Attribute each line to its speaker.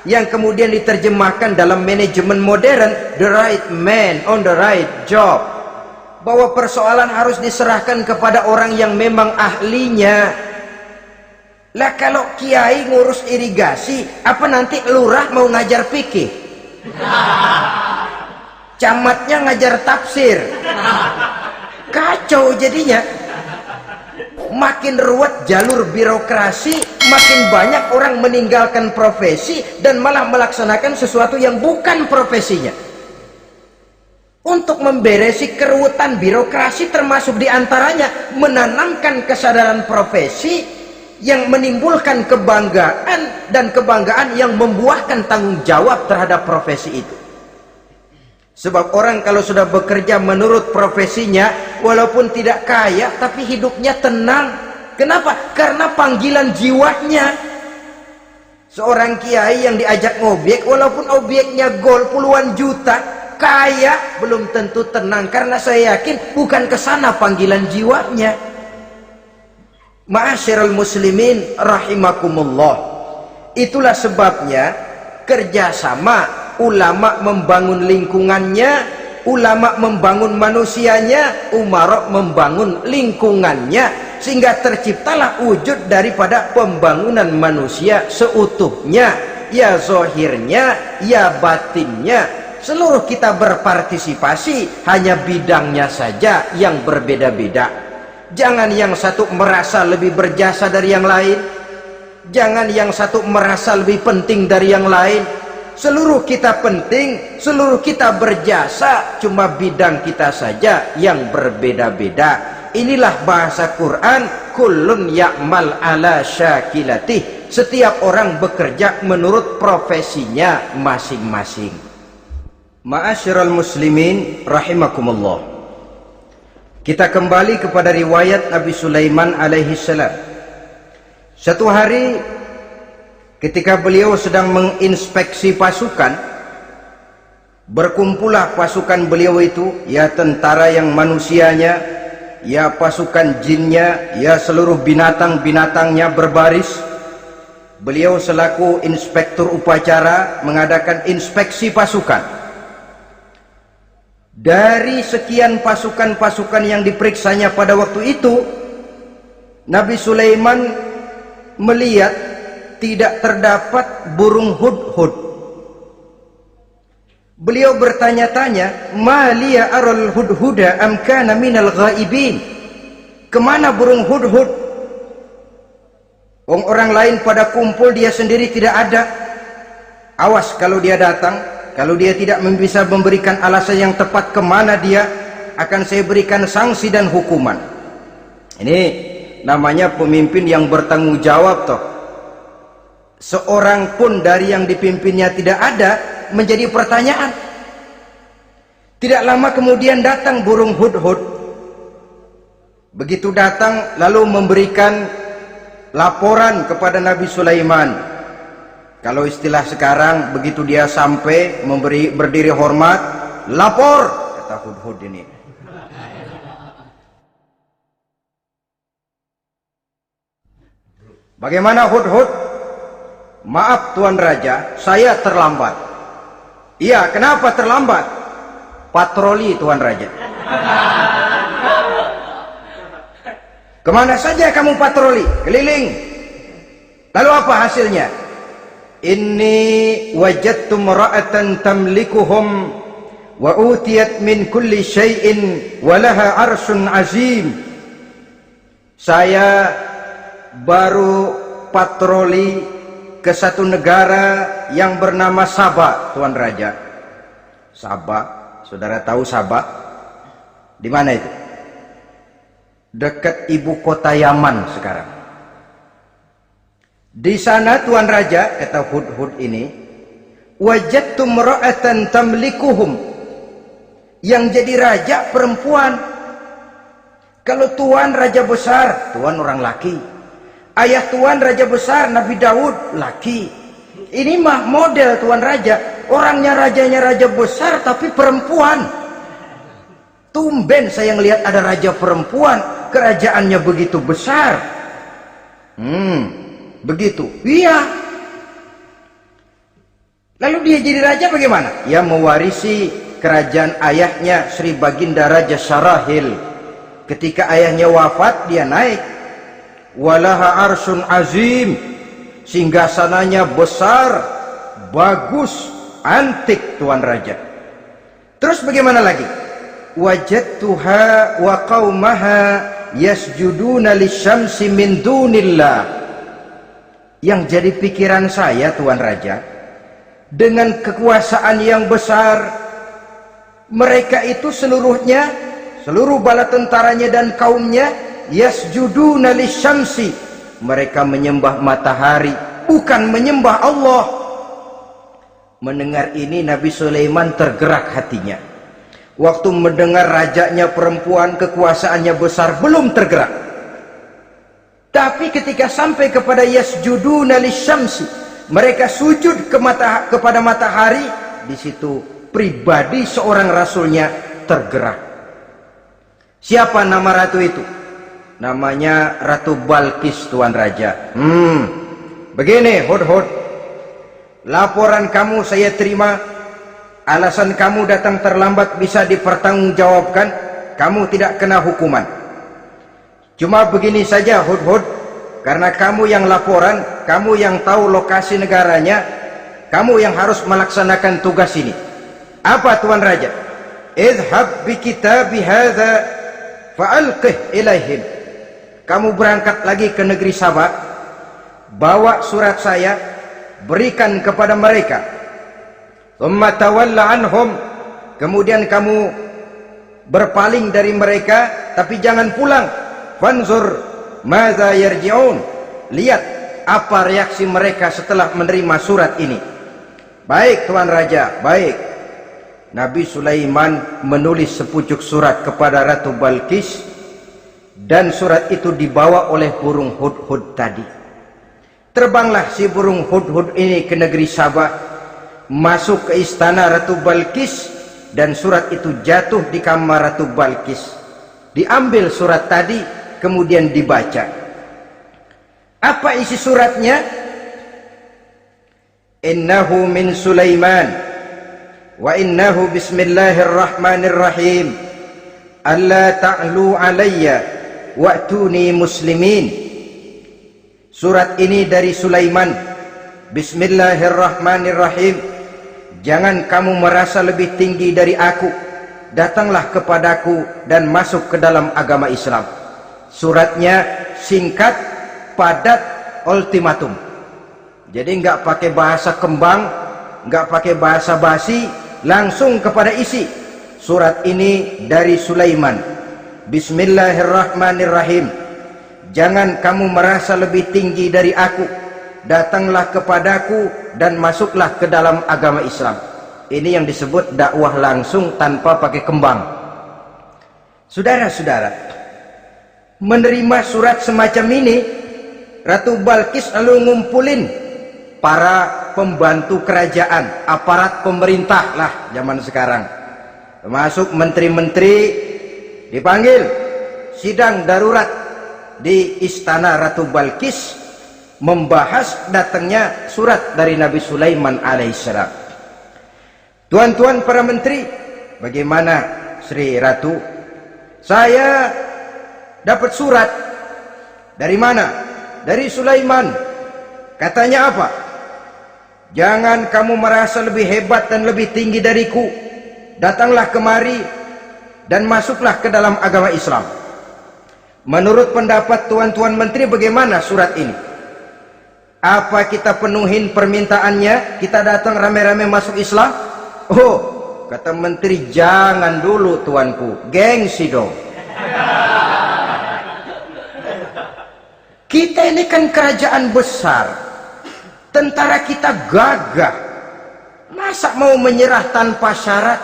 Speaker 1: yang kemudian diterjemahkan dalam manajemen modern, the right man on the right job, bahwa persoalan harus diserahkan kepada orang yang memang ahlinya. Lah kalau kiai ngurus irigasi, apa nanti lurah mau ngajar fikih, camatnya ngajar tafsir, kacau jadinya. Makin ruwet jalur birokrasi, makin banyak orang meninggalkan profesi dan malah melaksanakan sesuatu yang bukan profesinya. Untuk memberesi keruwetan birokrasi, termasuk diantaranya menanamkan kesadaran profesi yang menimbulkan kebanggaan, dan kebanggaan yang membuahkan tanggung jawab terhadap profesi itu. Sebab orang kalau sudah bekerja menurut profesinya, walaupun tidak kaya tapi hidupnya tenang. Kenapa? Karena panggilan jiwanya. Seorang kiai yang diajak ngobek, walaupun objeknya gol puluhan juta, kaya, belum tentu tenang, karena saya yakin bukan kesana panggilan jiwanya. Ma'asyiral muslimin rahimakumullah. Itulah sebabnya kerjasama, ulama membangun lingkungannya, ulama membangun manusianya, umarok membangun lingkungannya, sehingga terciptalah wujud daripada pembangunan manusia seutuhnya, ya zahirnya, ya batinnya. Seluruh kita berpartisipasi, hanya bidangnya saja yang berbeda-beda. Jangan yang satu merasa lebih berjasa dari yang lain, jangan yang satu merasa lebih penting dari yang lain. Seluruh kita penting, seluruh kita berjasa, cuma bidang kita saja yang berbeda-beda. Inilah bahasa Quran, kullun ya'mal ala syakilatih. Setiap orang bekerja menurut profesinya masing-masing. Ma'asyiral muslimin rahimakumullah. Kita kembali kepada riwayat Nabi Sulaiman alaihi salam. Satu hari ketika beliau sedang menginspeksi pasukan, berkumpullah pasukan beliau itu, ya tentara yang manusianya, ya pasukan jinnya, ya seluruh binatang-binatangnya berbaris. Beliau selaku inspektur upacara mengadakan inspeksi pasukan. Dari sekian pasukan-pasukan yang diperiksanya pada waktu itu, Nabi Sulaiman melihat tidak terdapat burung hudhud. Beliau bertanya-tanya, "Ma liya aral hudhuda am kana minal ghaibin?" Kemana burung hudhud? Orang lain pada kumpul, dia sendiri tidak ada. Awas kalau dia datang, kalau dia tidak bisa memberikan alasan yang tepat kemana dia, akan saya berikan sanksi dan hukuman. Ini namanya pemimpin yang bertanggung jawab toh. Seorang pun dari yang dipimpinnya tidak ada, menjadi pertanyaan. Tidak lama kemudian datang burung hudhud. Begitu datang lalu memberikan laporan kepada Nabi Sulaiman. Kalau istilah sekarang, begitu dia sampai berdiri hormat, lapor, kata hudhud ini. Bagaimana hudhud? Maaf Tuan Raja, saya terlambat. Iya, kenapa terlambat? Patroli Tuan Raja. Kemana saja kamu patroli? Keliling. Lalu apa hasilnya? Inni wajadtu mar'atan tamlikuhum wa utiyat min kulli syai'in wa laha arsyun azim. Saya baru patroli ke satu negara yang bernama Sabah, Tuan Raja. Sabah, saudara tahu Sabah? Di mana itu? Dekat ibu kota Yaman sekarang. Di sana Tuan Raja, kata hudhud ini, wajadtu mar'atan tamlikuhum. Yang jadi raja perempuan. Kalau Tuan raja besar, Tuan orang laki. Ayah Tuan raja besar Nabi Daud laki. Ini mah model Tuan Raja. Orangnya rajanya raja besar tapi perempuan. Tumben saya ngelihat ada raja perempuan, kerajaannya begitu besar. Begitu. Iya. Lalu dia jadi raja bagaimana? Ya mewarisi kerajaan ayahnya Sri Baginda Raja Syarahil. Ketika ayahnya wafat, dia naik. Walaha arsyun azim, singgasananya besar, bagus, antik tuan raja. Terus bagaimana lagi? Wajadtuha wa qaumaha yasjuduna lisyamsi min dunillah. Yang jadi pikiran saya tuan raja, dengan kekuasaan yang besar, mereka itu seluruhnya, seluruh bala tentaranya dan kaumnya, yasjuduna lisyamsi, mereka menyembah matahari, bukan menyembah Allah. Mendengar ini Nabi Sulaiman tergerak hatinya. Waktu mendengar rajanya perempuan, kekuasaannya besar, belum tergerak. Tapi ketika sampai kepada yasjuduna lisyamsi, mereka sujud kepada matahari, di situ pribadi seorang rasulnya tergerak. Siapa nama ratu itu? Namanya Ratu Balkis tuan raja. Begini Hudhud, laporan kamu saya terima. Alasan kamu datang terlambat bisa dipertanggungjawabkan. Kamu tidak kena hukuman. Cuma begini saja Hudhud, karena kamu yang laporan, kamu yang tahu lokasi negaranya, kamu yang harus melaksanakan tugas ini. Apa tuan raja? Idhab bi kitabi hadza fa'alqih ilaihim. Kamu berangkat lagi ke negeri Sabah, bawa surat saya, berikan kepada mereka. Thumma tawalla anhum, kemudian kamu berpaling dari mereka, tapi jangan pulang. Fanzur madza yarji'un, lihat apa reaksi mereka setelah menerima surat ini. Baik tuan raja, baik. Nabi Sulaiman menulis sepucuk surat kepada Ratu Balkis, dan surat itu dibawa oleh burung Hudhud tadi. Terbanglah si burung Hudhud ini ke negeri Sabah, masuk ke istana Ratu Balkis, dan surat itu jatuh di kamar Ratu Balkis. Diambil surat tadi, kemudian dibaca. Apa isi suratnya? Innahu min Sulaiman wa innahu bismillahirrahmanirrahim alla ta'lu alayya wa'tuni muslimin. Surat ini dari Sulaiman. Bismillahirrahmanirrahim. Jangan kamu merasa lebih tinggi dari aku. Datanglah kepadaku dan masuk ke dalam agama Islam. Suratnya singkat, padat, ultimatum. Jadi nggak pakai bahasa kembang, nggak pakai bahasa basi, langsung kepada isi. Surat ini dari Sulaiman. Bismillahirrahmanirrahim. Jangan kamu merasa lebih tinggi dari aku. Datanglah kepadaku dan masuklah ke dalam agama Islam. Ini yang disebut dakwah langsung tanpa pakai kembang. Saudara-saudara, menerima surat semacam ini, Ratu Balkis lalu ngumpulin para pembantu kerajaan, aparat pemerintah lah zaman sekarang, termasuk menteri-menteri, dipanggil sidang darurat di istana Ratu Balkis, membahas datangnya surat dari Nabi Sulaiman alaihissalam. Tuan-tuan para menteri, bagaimana Sri Ratu? Saya dapat surat. Dari mana? Dari Sulaiman. Katanya apa? Jangan kamu merasa lebih hebat dan lebih tinggi dariku. Datanglah kemari dan masuklah ke dalam agama Islam. Menurut pendapat tuan-tuan menteri, bagaimana surat ini? Apa kita penuhin permintaannya? Kita datang rame-rame masuk Islam? Oh, kata menteri, jangan dulu tuanku, gengsi dong. Kita ini kan kerajaan besar, tentara kita gagah. Masa mau menyerah tanpa syarat?